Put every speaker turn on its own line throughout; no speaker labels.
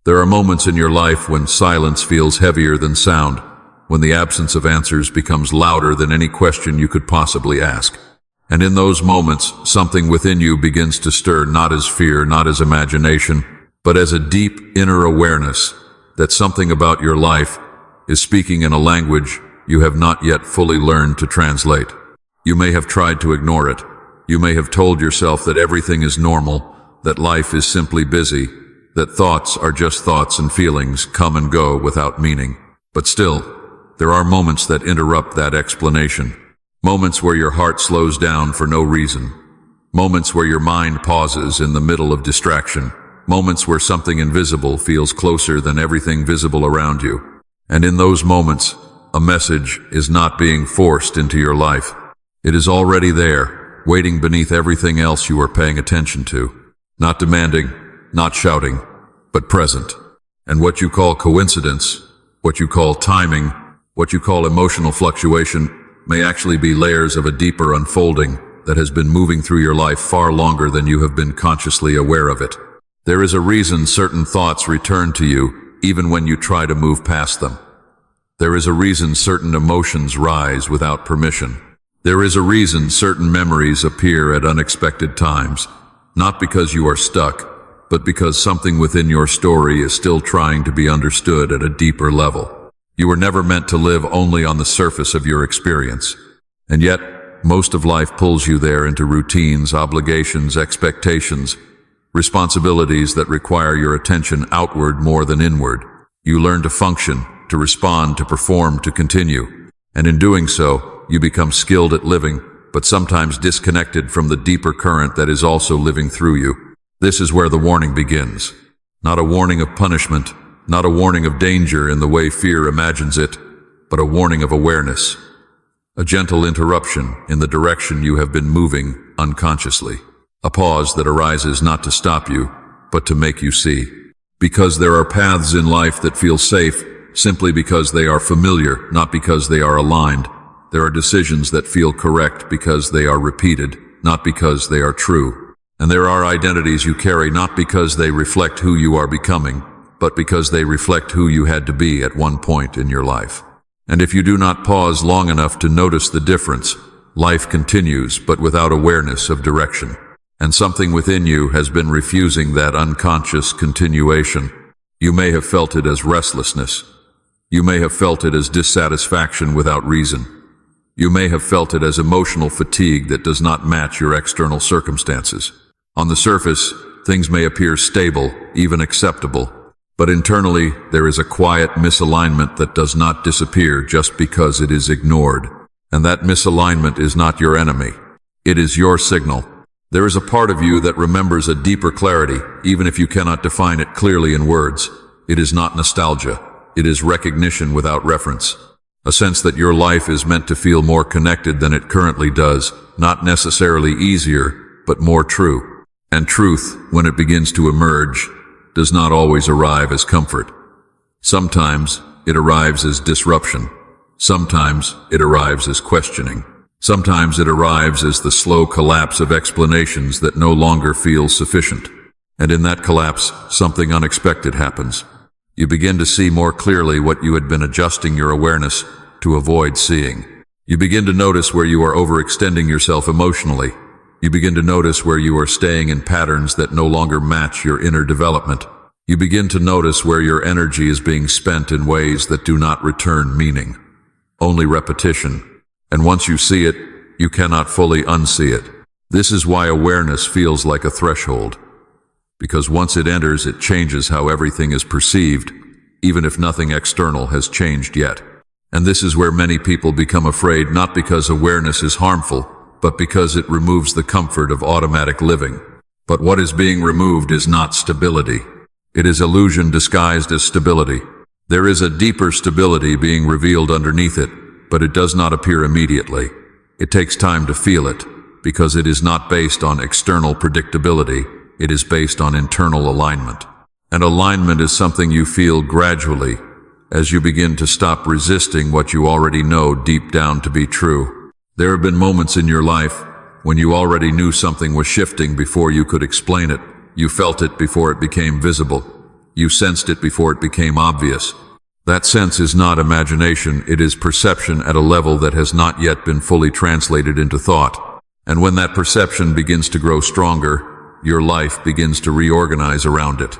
There are moments in your life when silence feels heavier than sound, when the absence of answers becomes louder than any question you could possibly ask. And in those moments, something within you begins to stir, not as fear, not as imagination, but as a deep inner awareness that something about your life is speaking in a language you have not yet fully learned to translate. You may have tried to ignore it. You may have told yourself that everything is normal, that life is simply busy, that thoughts are just thoughts and feelings come and go without meaning. But still, there are moments that interrupt that explanation. Moments where your heart slows down for no reason. Moments where your mind pauses in the middle of distraction. Moments where something invisible feels closer than everything visible around you. And in those moments, a message is not being forced into your life. It is already there, waiting beneath everything else you are paying attention to. Not demanding, not shouting, but present. And what you call coincidence, what you call timing, what you call emotional fluctuation, may actually be layers of a deeper unfolding that has been moving through your life far longer than you have been consciously aware of it. There is a reason certain thoughts return to you even when you try to move past them. There is a reason certain emotions rise without permission. There is a reason certain memories appear at unexpected times, not because you are stuck, but because something within your story is still trying to be understood at a deeper level. You were never meant to live only on the surface of your experience. And yet, most of life pulls you there into routines, obligations, expectations, responsibilities that require your attention outward more than inward. You learn to function, to respond, to perform, to continue. And in doing so, you become skilled at living, but sometimes disconnected from the deeper current that is also living through you. This is where the warning begins. Not a warning of punishment, not a warning of danger in the way fear imagines it, but a warning of awareness. A gentle interruption in the direction you have been moving unconsciously. A pause that arises not to stop you, but to make you see. Because there are paths in life that feel safe simply because they are familiar, not because they are aligned. There are decisions that feel correct because they are repeated, not because they are true. And there are identities you carry not because they reflect who you are becoming, but because they reflect who you had to be at one point in your life. And if you do not pause long enough to notice the difference, life continues but without awareness of direction. And something within you has been refusing that unconscious continuation. You may have felt it as restlessness. You may have felt it as dissatisfaction without reason. You may have felt it as emotional fatigue that does not match your external circumstances. On the surface, things may appear stable, even acceptable, but internally there is a quiet misalignment that does not disappear just because it is ignored. And that misalignment is not your enemy. It is your signal. There is a part of you that remembers a deeper clarity, even if you cannot define it clearly in words. It is not nostalgia. It is recognition without reference. A sense that your life is meant to feel more connected than it currently does, not necessarily easier, but more true. And truth, when it begins to emerge, does not always arrive as comfort. Sometimes it arrives as disruption. Sometimes it arrives as questioning. Sometimes it arrives as the slow collapse of explanations that no longer feel sufficient. And in that collapse, something unexpected happens. You begin to see more clearly what you had been adjusting your awareness to avoid seeing. You begin to notice where you are overextending yourself emotionally. You begin to notice where you are staying in patterns that no longer match your inner development. You begin to notice where your energy is being spent in ways that do not return meaning, only repetition. And once you see it, you cannot fully unsee it. This is why awareness feels like a threshold. Because once it enters, it changes how everything is perceived, even if nothing external has changed yet. And this is where many people become afraid, not because awareness is harmful, but because it removes the comfort of automatic living. But what is being removed is not stability. It is illusion disguised as stability. There is a deeper stability being revealed underneath it, but it does not appear immediately. It takes time to feel it, because it is not based on external predictability. It is based on internal alignment. And alignment is something you feel gradually, as you begin to stop resisting what you already know deep down to be true. There have been moments in your life when you already knew something was shifting before you could explain it. You felt it before it became visible. You sensed it before it became obvious. That sense is not imagination, it is perception at a level that has not yet been fully translated into thought. And when that perception begins to grow stronger, your life begins to reorganize around it.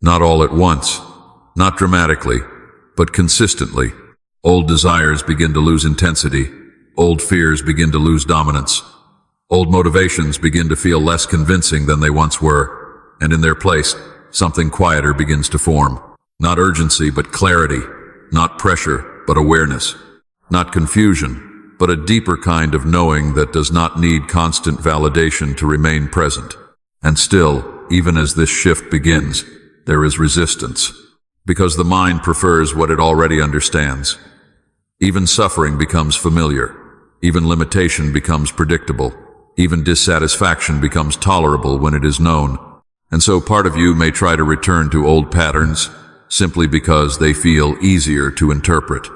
Not all at once, not dramatically, but consistently. Old desires begin to lose intensity. Old fears begin to lose dominance. Old motivations begin to feel less convincing than they once were. And in their place, something quieter begins to form. Not urgency, but clarity. Not pressure, but awareness. Not confusion, but a deeper kind of knowing that does not need constant validation to remain present. And still, even as this shift begins, there is resistance. Because the mind prefers what it already understands. Even suffering becomes familiar. Even limitation becomes predictable. Even dissatisfaction becomes tolerable when it is known. And so part of you may try to return to old patterns, simply because they feel easier to interpret.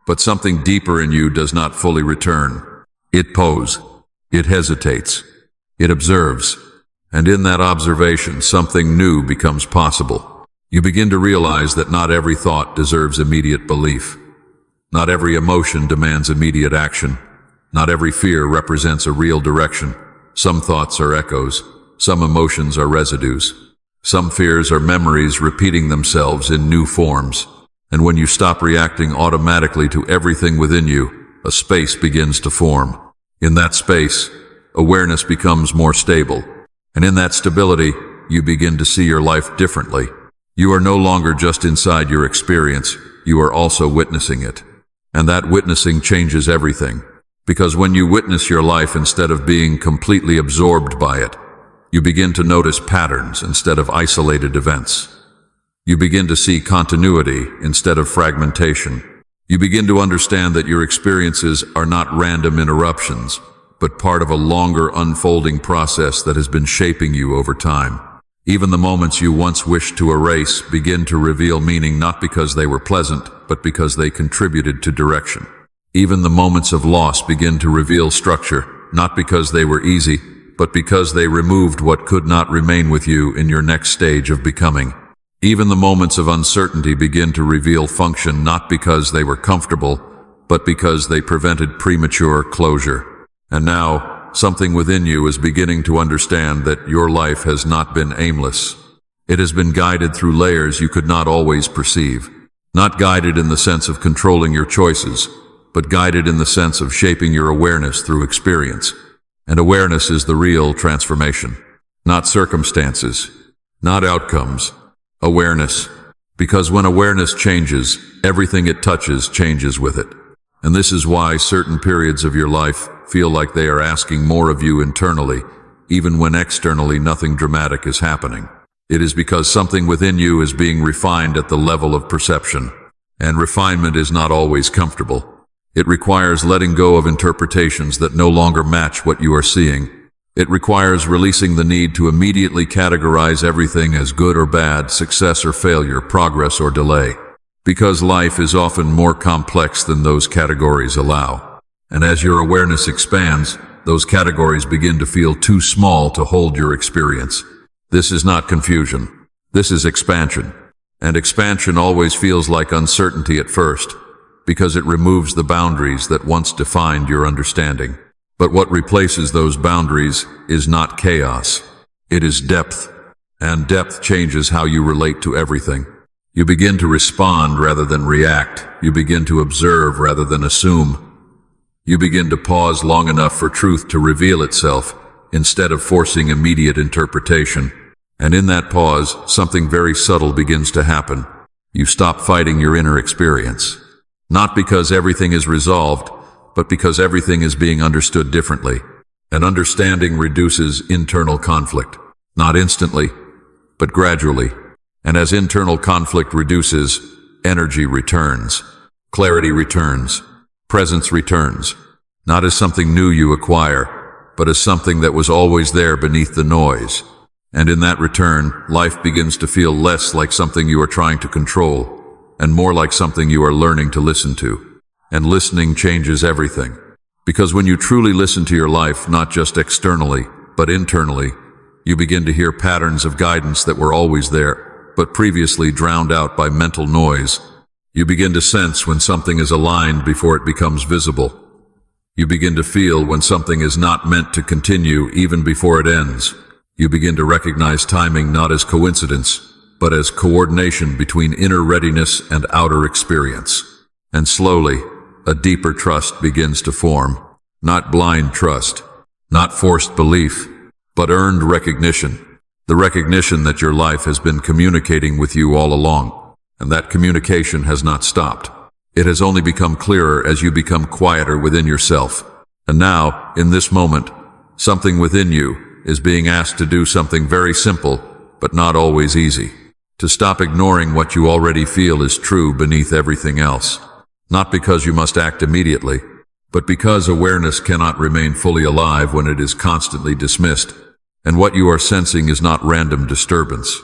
But something deeper in you does not fully return. It poses. It hesitates. It observes. And in that observation, something new becomes possible. You begin to realize that not every thought deserves immediate belief. Not every emotion demands immediate action. Not every fear represents a real direction. Some thoughts are echoes. Some emotions are residues. Some fears are memories repeating themselves in new forms. And when you stop reacting automatically to everything within you, a space begins to form. In that space, awareness becomes more stable. And in that stability, you begin to see your life differently. You are no longer just inside your experience, you are also witnessing it. And that witnessing changes everything. Because when you witness your life instead of being completely absorbed by it, you begin to notice patterns instead of isolated events. You begin to see continuity instead of fragmentation. You begin to understand that your experiences are not random interruptions, but part of a longer unfolding process that has been shaping you over time. Even the moments you once wished to erase begin to reveal meaning not because they were pleasant, but because they contributed to direction. Even the moments of loss begin to reveal structure, not because they were easy, but because they removed what could not remain with you in your next stage of becoming. Even the moments of uncertainty begin to reveal function not because they were comfortable, but because they prevented premature closure. And now, something within you is beginning to understand that your life has not been aimless. It has been guided through layers you could not always perceive. Not guided in the sense of controlling your choices, but guided in the sense of shaping your awareness through experience. And awareness is the real transformation. Not circumstances, not outcomes. Awareness. Because when awareness changes, everything it touches changes with it. And this is why certain periods of your life feel like they are asking more of you internally, even when externally nothing dramatic is happening. It is because something within you is being refined at the level of perception. And refinement is not always comfortable. It requires letting go of interpretations that no longer match what you are seeing. It requires releasing the need to immediately categorize everything as good or bad, success or failure, progress or delay. Because life is often more complex than those categories allow. And as your awareness expands, those categories begin to feel too small to hold your experience. This is not confusion. This is expansion. And expansion always feels like uncertainty at first, because it removes the boundaries that once defined your understanding. But what replaces those boundaries is not chaos. It is depth. And depth changes how you relate to everything. You begin to respond rather than react. You begin to observe rather than assume. You begin to pause long enough for truth to reveal itself, instead of forcing immediate interpretation. And in that pause, something very subtle begins to happen. You stop fighting your inner experience. Not because everything is resolved, but because everything is being understood differently. And understanding reduces internal conflict. Not instantly, but gradually. And as internal conflict reduces, energy returns. Clarity returns. Presence returns. Not as something new you acquire, but as something that was always there beneath the noise. And in that return, life begins to feel less like something you are trying to control, and more like something you are learning to listen to. And listening changes everything. Because when you truly listen to your life, not just externally, but internally, you begin to hear patterns of guidance that were always there, but previously drowned out by mental noise. You begin to sense when something is aligned before it becomes visible. You begin to feel when something is not meant to continue even before it ends. You begin to recognize timing not as coincidence, but as coordination between inner readiness and outer experience. And slowly, a deeper trust begins to form. Not blind trust, not forced belief, but earned recognition. The recognition that your life has been communicating with you all along, and that communication has not stopped. It has only become clearer as you become quieter within yourself. And now, in this moment, something within you is being asked to do something very simple, but not always easy. To stop ignoring what you already feel is true beneath everything else. Not because you must act immediately, but because awareness cannot remain fully alive when it is constantly dismissed. And what you are sensing is not random disturbance.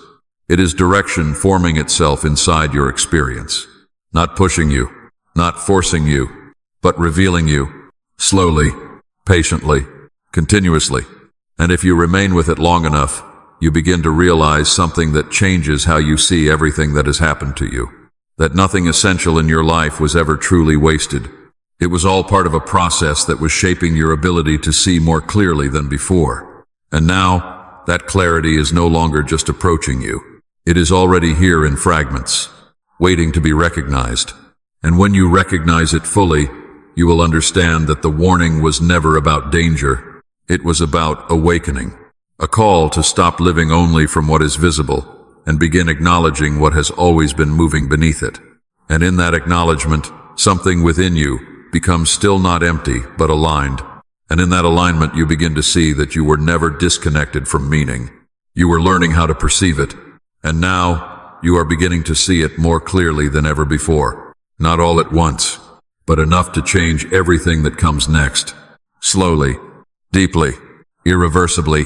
It is direction forming itself inside your experience. Not pushing you, not forcing you, but revealing you. Slowly, patiently, continuously. And if you remain with it long enough, you begin to realize something that changes how you see everything that has happened to you. That nothing essential in your life was ever truly wasted. It was all part of a process that was shaping your ability to see more clearly than before. And now, that clarity is no longer just approaching you. It is already here in fragments, waiting to be recognized. And when you recognize it fully, you will understand that the warning was never about danger. It was about awakening, a call to stop living only from what is visible and begin acknowledging what has always been moving beneath it. And in that acknowledgement, something within you becomes still not empty, but aligned. And in that alignment, you begin to see that you were never disconnected from meaning. You were learning how to perceive it. And now, you are beginning to see it more clearly than ever before. Not all at once, but enough to change everything that comes next. Slowly, deeply, irreversibly,